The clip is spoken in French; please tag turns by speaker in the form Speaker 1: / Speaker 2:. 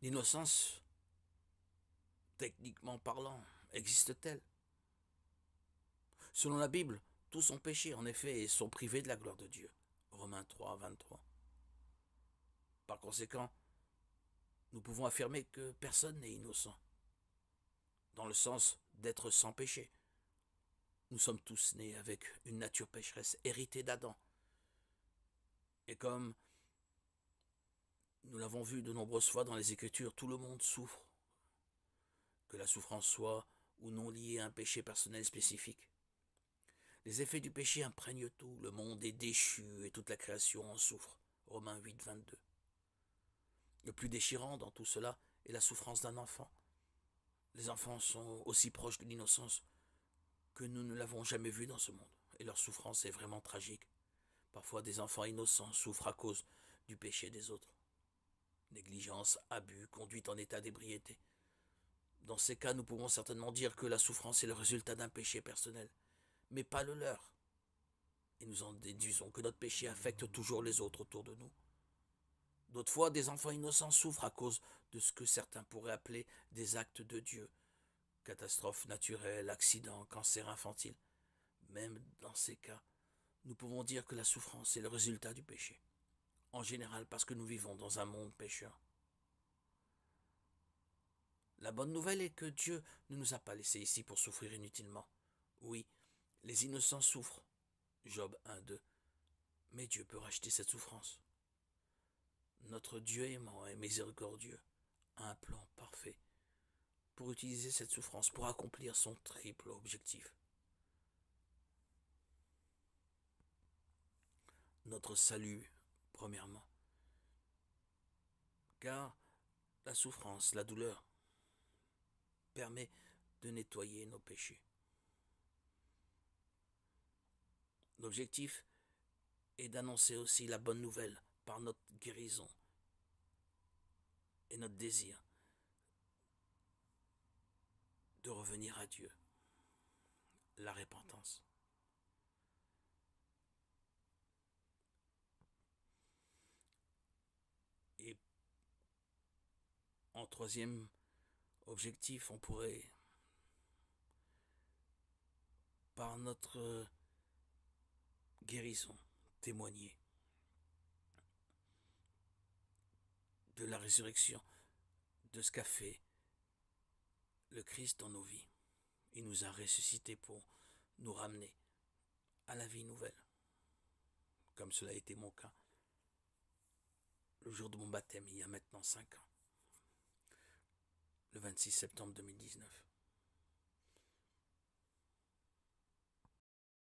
Speaker 1: L'innocence, techniquement parlant, existe-t-elle? Selon la Bible, tous ont péché en effet et sont privés de la gloire de Dieu. Romains 3, 23. Par conséquent, nous pouvons affirmer que personne n'est innocent, dans le sens d'être sans péché. Nous sommes tous nés avec une nature pécheresse héritée d'Adam. Et comme nous l'avons vu de nombreuses fois dans les Écritures, tout le monde souffre, que la souffrance soit ou non liée à un péché personnel spécifique. Les effets du péché imprègnent tout, le monde est déchu et toute la création en souffre. Romains 8, 22. Le plus déchirant dans tout cela est la souffrance d'un enfant. Les enfants sont aussi proches de l'innocence que nous ne l'avons jamais vu dans ce monde, et leur souffrance est vraiment tragique. Parfois des enfants innocents souffrent à cause du péché des autres. Négligence, abus, conduite en état d'ébriété. Dans ces cas, nous pouvons certainement dire que la souffrance est le résultat d'un péché personnel, mais pas le leur. Et nous en déduisons que notre péché affecte toujours les autres autour de nous. D'autres fois, des enfants innocents souffrent à cause de ce que certains pourraient appeler des actes de Dieu. Catastrophes naturelles, accidents, cancer infantile. Même dans ces cas, nous pouvons dire que la souffrance est le résultat du péché. En général parce que nous vivons dans un monde pécheur. La bonne nouvelle est que Dieu ne nous a pas laissés ici pour souffrir inutilement. Oui, les innocents souffrent. Job 1, 2. Mais Dieu peut racheter cette souffrance. Notre Dieu aimant et miséricordieux a un plan parfait pour utiliser cette souffrance pour accomplir son triple objectif. Notre salut, premièrement. Car la souffrance, la douleur, permet de nettoyer nos péchés. L'objectif est d'annoncer aussi la bonne nouvelle par notre guérison et notre désir de revenir à Dieu, la repentance. Et en troisième objectif, on pourrait, par notre guérison, témoigner de la résurrection, de ce qu'a fait le Christ dans nos vies. Il nous a ressuscités pour nous ramener à la vie nouvelle, comme cela a été mon cas le jour de mon baptême il y a maintenant 5 ans, le 26 septembre 2019.